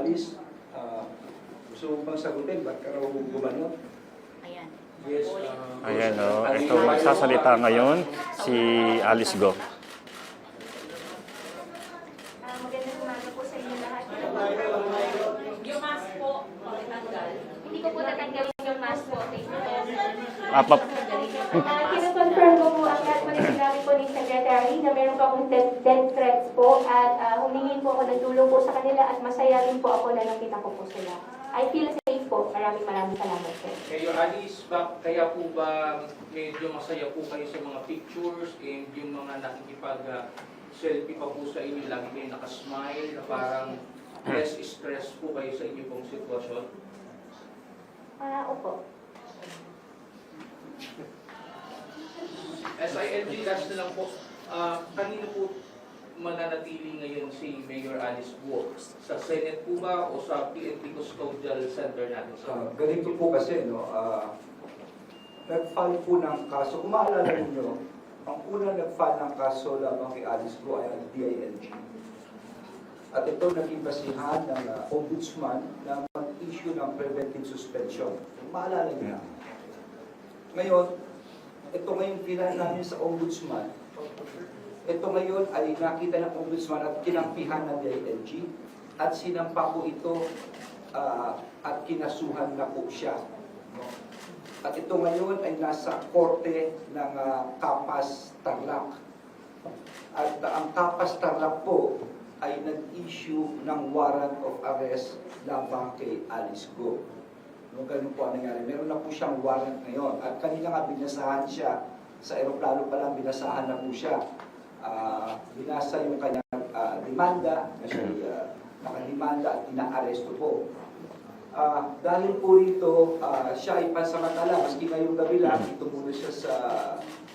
Alice, gusto mo bang sagutin? Ba't ka raw gumano? Ayan. Yes. Ayan, ito magsasalita ngayon si Alice Go. Magandang umaga po sa inyo lahat. Yung mask po, tanggal. Hindi ko po tatanggalin yung mask po. Kino-confirm ko po ang lahat mga sinabi po ni Secretary na meron po akong death threats po at humingin po ako ng tulong po sa kanila at masaya din po ako na nakita ko po sila. I feel safe po. Maraming salamat po. Kayo, Alice, kaya po ba medyo masaya po kayo sa mga pictures and yung mga nakikipag-selfie pa po sa inyo, lagi kayo nakasmile, na parang less stress po kayo sa inyo pong sitwasyon? Opo. SILG, last na lang po, kanino po mananatili ngayon si Mayor Alice Guo? Sa Senate po ba o sa PNP Custodial Center natin? Ganito po kasi, nag-file po ng kaso. Kung maalala ninyo, ang unang nag-file ng kaso lamang kay Alice Guo ay ang DILG. At ito naging basihan ng ombudsman na mag-issue ng preventive suspension. Kung maalala niyo. Ngayon, ito ngayon pinag namin sa ombudsman. Ito ngayon ay nakita ng ombudsman at kinampihan ng DILG at sinampa po ito at kinasuhan na po siya. At ito ngayon ay nasa korte ng Kapas Tarlac. At ang Kapas Tarlac po ay nag-issue ng warrant of arrest laban kay Alice Go. Ganun po ang nangyari. Meron na po siyang warrant ngayon. At kanina nga binasahan siya, sa aeroplano pa lang binasahan na po siya. Binasa yung kanyang demanda, na siya nakademanda at ina-aresto po. Dahil po rito, siya ay pansamantala, maski ngayong gabi lang, ito muna siya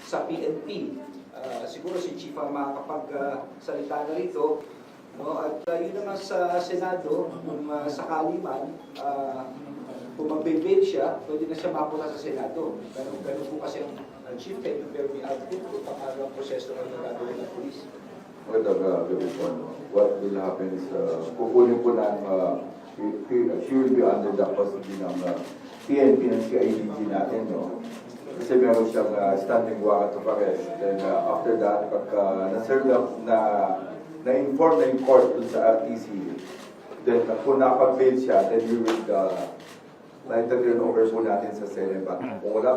sa PNP. Siguro si Chief ang makakapagsalita na rito. At yun naman sa Senado, kung sakali man, kung mag-bail siya, pwede na siya mapunta sa Senado. Pero po kasi ang chief ay pero may output kung ang proseso ng nagagawin ng police. Magandang gabi po. What will happen is, kukunin po ng, she will be under the custody ng PNP ng CIDG natin, no? Kasi meron siyang standing warrant of arrest. Then after that, pagka na-serve na-inform na yung court dun sa RTC, then kung nakapag-bail siya, then we will na-turn over po natin sa Senate. Kung wala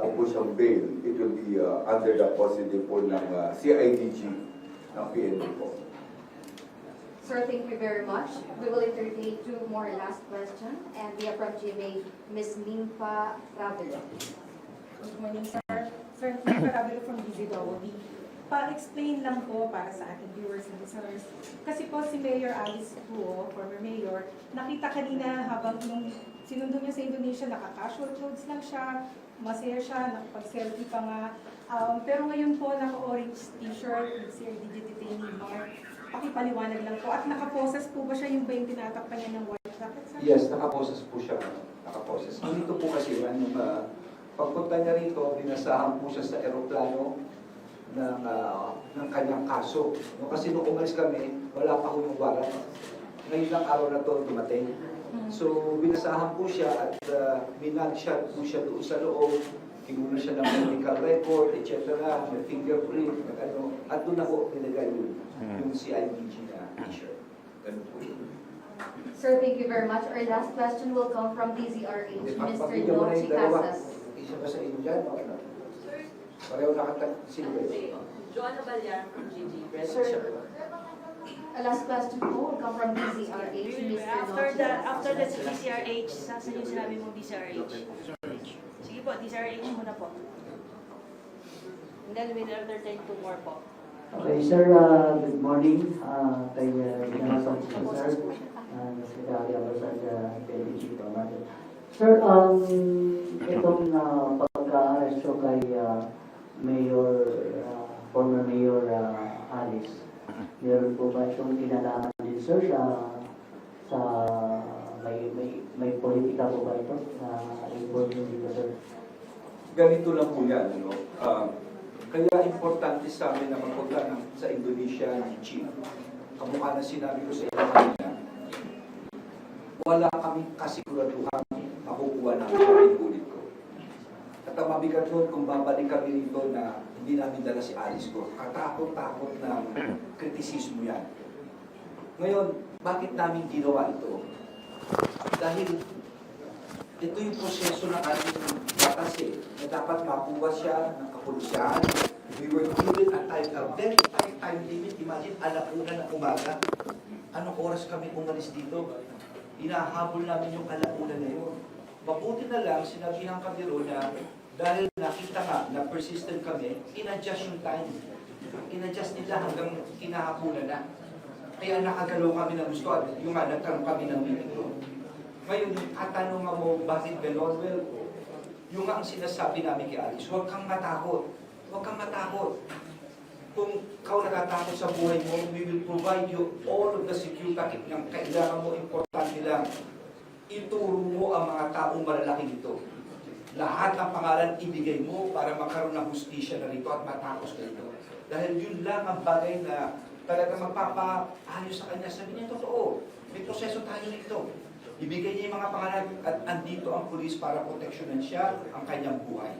po siyang bail, it will be under the custody po ng CIDG ng PNP po. Sir, thank you very much. We will entertain two more last questions, and we are from GMA, Ms. Ninfa Ravelo. Good morning, sir. Sir, Ninfa Ravelo from DZWD. Pa-explain lang po para sa ating viewers and listeners. Kasi po si Mayor Alice Guo, former mayor, nakita kanina habang nung sinundo niya sa Indonesia, naka-casual clothes lang siya, masaya siya, nakapag-selfie pa nga. Pero ngayon po, naka-orange t-shirt, with CRDG detainee mark. Pakipaliwanag lang po. At nakaposes po ba siya yung ba yung tinatakpan niya ng white jacket, sir? Yes, nakaposes po siya. Nakaposes. Dito po kasi yan, pagpunta niya rito, binasahan po siya sa aeroplano ng kanyang kaso. Kasi nung umalis kami, wala pa ko yung warrant. Ngayon lang araw na to dumating. So, binasahan po siya at minag-shot po siya doon sa loob. Tinuna siya ng medical record, etc. May fingerprint, at doon ako nilagay yung CIDG na t-shirt. Ganun po yun. Sir, thank you very much. Our last question will come from DZRH, Mr. Nochi Casas. Isa ba sa inyo dyan? Pareho nakatag-silver. Joanna Balyan from GG. Sir, a last question po will come from DZRH, Mr. Nochi Casas. After the DZRH, saan yung sinabi mong DZRH? Sige po, DZRH muna po. And then we'll entertain two more po. Okay, sir, good morning. Kay Ginasang Sir, Secretary Abasag, PLG Pamate. Sir, itong pagka-arresto kay former Mayor Alice, meron po ba itong kinalaman din, sir, sa may politika po ba ito na involved dito, sir? Ganito lang po yan, kaya importante sa amin na mapunta sa Indonesia ni Chief. Kamukha na sinabi ko sa inyo kanina, wala kaming kasiguraduhan makukuha namin ang ulit ko. At ang mabigat doon kung babalik kami rito na hindi namin dala si Alice ko. Katakot-takot na kritisismo yan. Ngayon, bakit namin ginawa ito? Dahil ito yung proseso ng ating batas na dapat makuha siya ng kapulisyan. We were given a very tight time limit. Imagine, alauna ng umaga. Anong oras kami umalis dito? Inahabol namin yung alauna na yun. Mabuti na lang, sinabihan kami ron na dahil nakita nga na persistent kami, in-adjust yung time. In-adjust nila hanggang kinahapunan na. Kaya nakagalaw kami ng gusto at yung nga, nagkaroon kami ng meeting doon. Ngayon, katanungan mo, bakit gano'n? Well, yung nga ang sinasabi namin kay Alice, huwag kang matakot. Huwag kang matakot. Kung ikaw natatakot sa buhay mo, we will provide you all of the security ng kailangan mo, importante lang. Ituro mo ang mga taong malalaki dito. Lahat ng pangalan ibigay mo para magkaroon ng hustisya na rito at matapos na ito. Dahil yun lang ang bagay na talaga magpapaayos sa kanya. Sabi niya, totoo. May proseso tayo nito. Ibigay niya yung mga pangalan at andito ang pulis para proteksyonan siya ang kanyang buhay.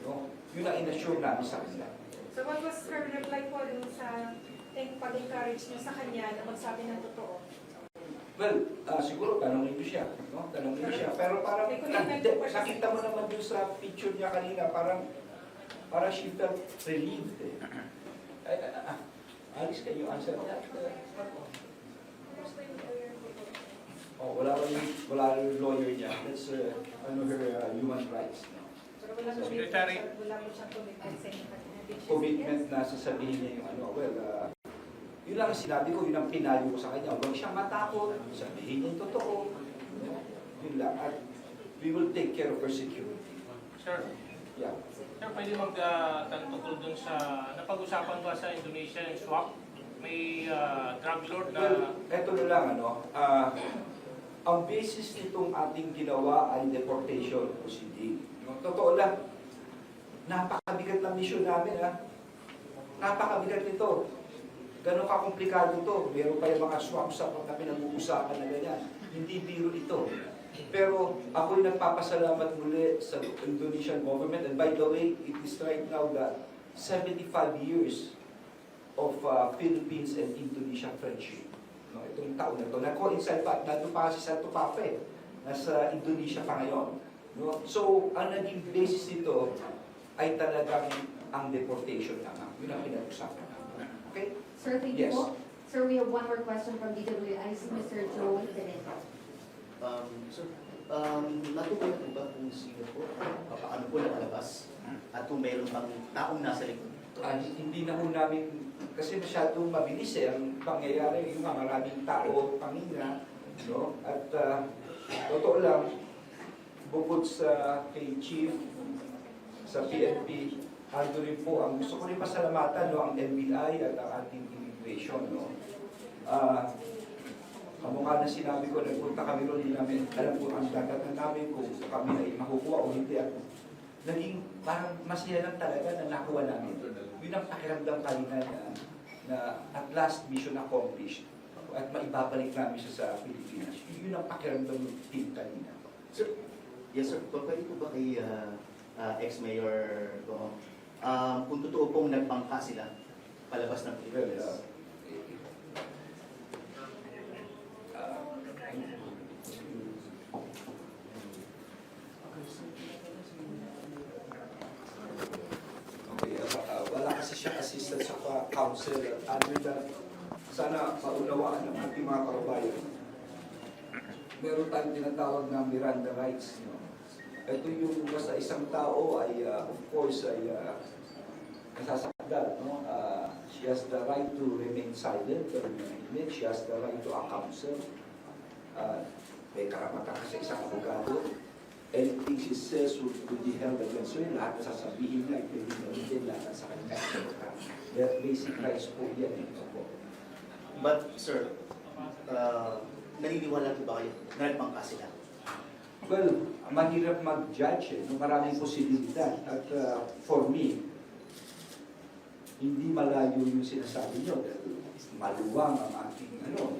No? Yun ang in-assure namin sa kanila. So what was her reply po dun sa pag-encourage niyo sa kanya na magsabi ng totoo? Well, siguro tanongin niyo siya. No? Tanongin niyo siya. Pero parang nakita mo naman dun sa picture niya kanina, parang she felt relieved. Alice, can you answer that? Oh, wala yung lawyer niya. That's her human rights. Pero wala po Secretary. wala po siyang commitment sa inyo. Commitment na sasabihin niya yung yun lang ang sinabi ko, yun ang pinayo ko sa kanya. Huwag siyang matakot, sabihin niya yung totoo. Yun lang. At we will take care of her security. Sir, Yeah. sir, pwede magtanong tungkol dun sa, napag-usapan ba sa Indonesia yung swap? May drug lord na... Well, eto na lang, ang basis nitong ating ginawa ay deportation proceeding. No? Totoo lang, napakabigat ng mission namin, napakabigat nito. Ganon kakomplikado ito. Meron pa yung mga swaps na pinag-uusapan na ganyan. Hindi biro ito. Pero ako'y nagpapasalamat muli sa Indonesian government. And by the way, it is right now the 75 years of Philippines and Indonesia friendship. No, itong taon na ito. Nag-coincide pa, nandun pa kasi sa Tupape. Nasa Indonesia pa ngayon. No? So, ang naging basis nito ay talagang ang deportation naman. Yun ang pinag-usapan namin. Okay? Sir, thank you po. Sir, we have one more question from DWIC, Mr. Joey Pineda. Sir, natutunan po ba kung sino po, paano po nakalabas, at kung mayroon pang taong nasa likod? Hindi na ho namin, kasi masyadong mabilis ang pangyayari, yung mga maraming tao, pangina, no? At totoo lang, bukod sa kay Chief, sa PNP, ando rin po, ang gusto ko rin pasalamatan, no, ang NBI at ang ating immigration, no? Kamukha na sinabi ko, nagpunta kami ron, hindi namin alam kung ang dagatan namin, kung kami ay makukuha o hindi. At naging parang masaya lang talaga na nakuha namin. Yun ang pakiramdam kanina na at last mission accomplished at maibabalik namin siya sa Pilipinas. Yun ang pakiramdam ng team kanina. Sir, yes sir, pwede po ba kay ex-mayor Goong, kung totoo pong nagbangka sila palabas ng Pilipinas? Wala kasi siya assistant sa council at under that, sana paunawaan ng ating mga kababayan. Meron tayong tinatawag na Miranda rights. No? Ito yung basta isang tao ay, of course, ay nasasakdal. No? She has the right to remain silent, she has the right to a counsel. May karapatan kasi isang abogado. Anything she says will be held against her. Lahat na sasabihin niya, pwede gamitin lahat sa kanya. That basic rights po yan. But sir, naniniwala po ba kayo na nagbangka sila? Well, mahirap mag-judge. Maraming posibilidad. At for me, hindi malayo yung sinasabi nyo. Maluwang ang ating yung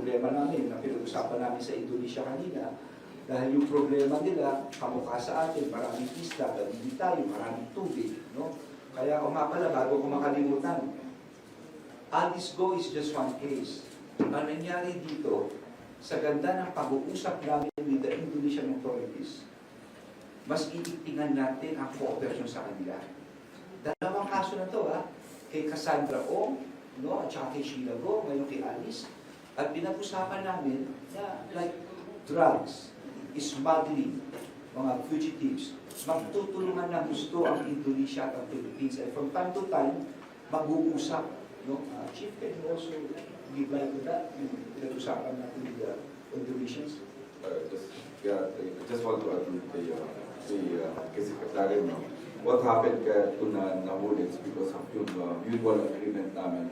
problema namin na pinag-usapan namin sa Indonesia kanina. Dahil yung problema nila, kamukha sa atin, maraming isla, hindi tayo, maraming tubig. No? Kaya kung nga pala, bago ko makalimutan, Alice Go is just one case. Ang nangyari dito, sa ganda ng pag-uusap namin with the Indonesian authorities, mas iitingan natin ang cooperation sa kanila. Dalawang kaso na to, kay Cassandra Ong, no, at saka kay Sheila Go, ngayon kay Alice, at pinag-usapan namin na like drugs, smuggling, mga fugitives, magtutulungan ng gusto ang Indonesia at ang Philippines. And from time to time, mag-uusap. No? Chief, can you also give light to that? Yung pinag-usapan natin with the Indonesians? I just want to add kay Secretary, no? What happened kaya ito na nahuli is because of yung mutual agreement namin,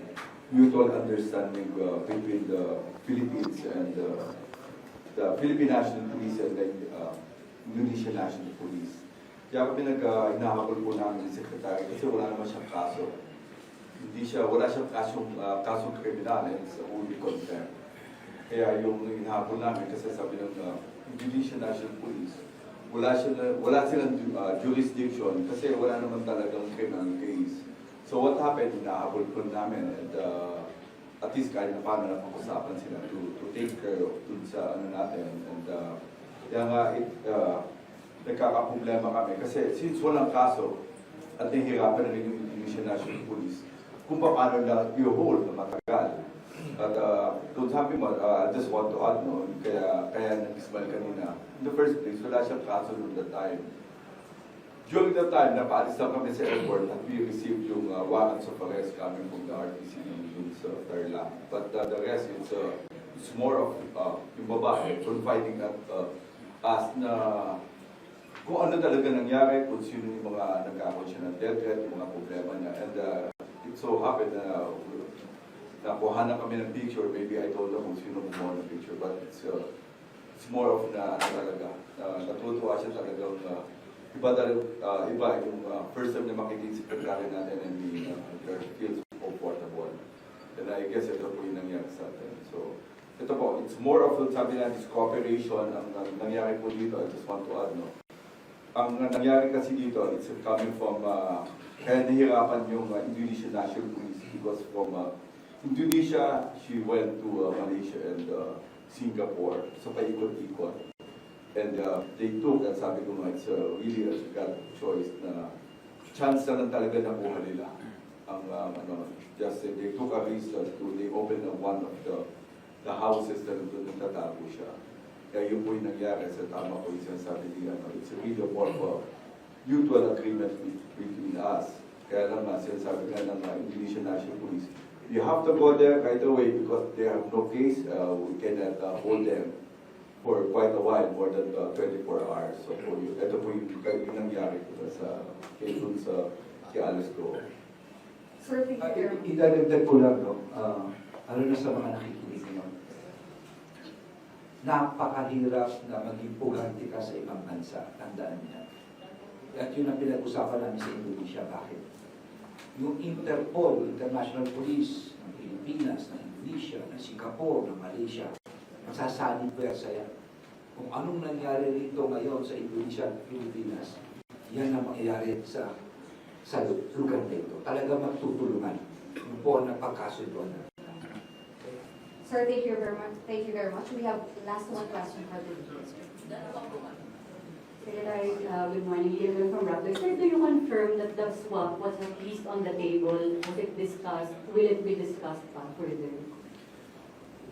mutual understanding between the Philippines and the Philippine National Police and the Indonesian National Police. Kaya kami hinahabol po namin ni Secretary kasi wala naman siyang kaso. Wala siyang kasong kriminal, it's only contempt. Kaya yung hinahabol namin kasi sabi ng Indonesian National Police, wala silang jurisdiction kasi wala naman talagang criminal case. So what happened, hinahabol po namin and at least kahit na paano napag-usapan sila to take care of dun sa ano natin. And kaya nga, nagkakaproblema kami. Kasi since walang kaso, at nahihirapan na rin yung Indonesian National Police, kung paano na i-hold na matagal. At kung sabi mo, I just want to add, no, kaya nag-ismal kanina. In the first place, wala siyang kaso noong that time. During that time, napaalis lang kami sa airport at we received yung warrants of arrest coming from the RTC dun sa Tarlac. But the rest, it's more of yung babae confiding at us na kung ano talaga nangyari, kung sino yung mga nagkakaroon siya ng death threat, yung mga problema niya. And it so happened na nakuha na kami ng picture. Maybe I told them kung sino kumuha ng picture. But it's more of na talaga. Natutuwa siya talagang iba yung first time na makikita si Secretary natin and he feels comfortable. And I guess ito po yung nangyari sa atin. So, ito po, it's more of sabi natin, it's cooperation. Ang nangyari po dito, I just want to add, no? Ang nangyari kasi dito, it's coming from, kaya nahirapan yung Indonesian National Police because from Indonesia, she went to Malaysia and Singapore. So, paikot-ikot. And they took, at sabi ko nga, it's really a God choice na chance na lang talaga nakuha nila. Ang, just they took a risk they opened one of the houses na doon nagtatago siya. Kaya yun po yung nangyari sa tama po yung sinasabi nila. It's really more of a mutual agreement between us. Kaya lang nga, sinasabi nga ng Indonesian National Police, you have to go there right away because they have no case. We cannot hold them for quite a while, more than 24 hours. So po yun, ito po yung nangyari ko sa Alice Go. Sir, thank you very much. Idadagdag ko lang, no? Ano na sa mga nakikinig ngayon? Napakahirap na maging puganti ka sa ibang bansa. Tandaan niya. At yun ang pinag-usapan namin sa Indonesia. Bakit? Yung Interpol, International Police ng Pilipinas, ng Indonesia, ng Singapore, ng Malaysia, masasanib ko yan. Kung anong nangyari rito ngayon sa Indonesia at Pilipinas, yan ang mangyayari sa lugar na ito. Talaga magtutulungan. Yung po ang pagkasunduan na. Sir, thank you very much. Thank you very much. We have last one question for the Secretary, good morning. Liam from Raptor. Sir, do you confirm that the swap was at least on the table? Was it discussed? Will it be discussed pa further?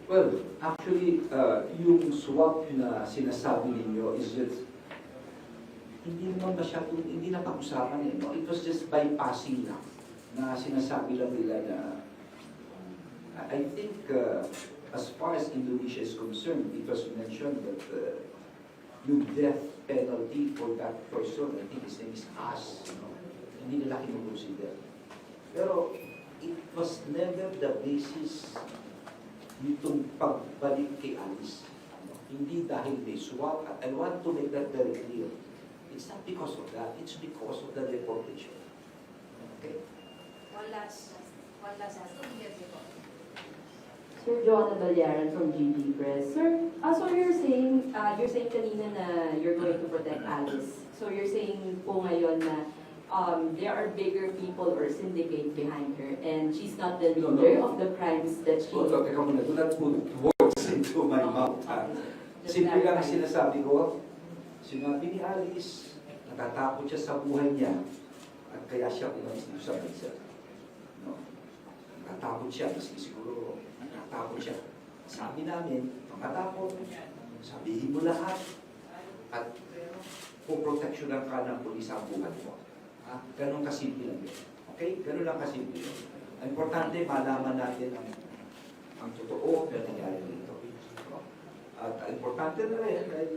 Well, actually, yung swap na sinasabi ninyo is just hindi naman masyadong, hindi na pag-usapan eh. No? It was just bypassing lang na sinasabi lang nila na I think as far as Indonesia is concerned, it was mentioned that yung death penalty for that person, I think his name is As, no? Hindi nila kinukonsider. Pero it was never the basis nitong pagbalik kay Alice. Hindi dahil may swap. I want to make that very clear. It's not because of that. It's because of the deportation. Okay? One last. Sir Joanna Balyaran from GD Press. Sir, so you're saying kanina na you're going to protect Alice. So you're saying po ngayon na there are bigger people or syndicate behind her and she's not the No, leader no. of the crimes that she... Teka muna, do not put words into my mouth. Simple lang ang sinasabi ko. Sinabi ni Alice, natatakot siya sa buhay niya at kaya siya umalis dito sa bansa. No? Natatakot siya, kasi siguro natatakot siya. Sabi namin, natatakot, sabihin mo lahat at puproteksyonan ka ng pulis ang buhay mo. Ganun kasimple lang yun. Okay? Ganun lang kasimple yun. Ang importante, malaman natin ang totoo na nangyari dito. No? At ang importante na rin, dahil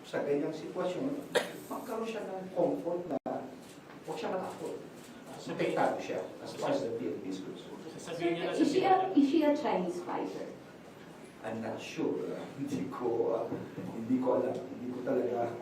sa ganyang sitwasyon, magkaroon siya ng comfort na huwag siya matakot. Protektado siya as far as the PNP is concerned. Is she a Chinese fighter? I'm not sure. Hindi ko alam. Hindi ko talaga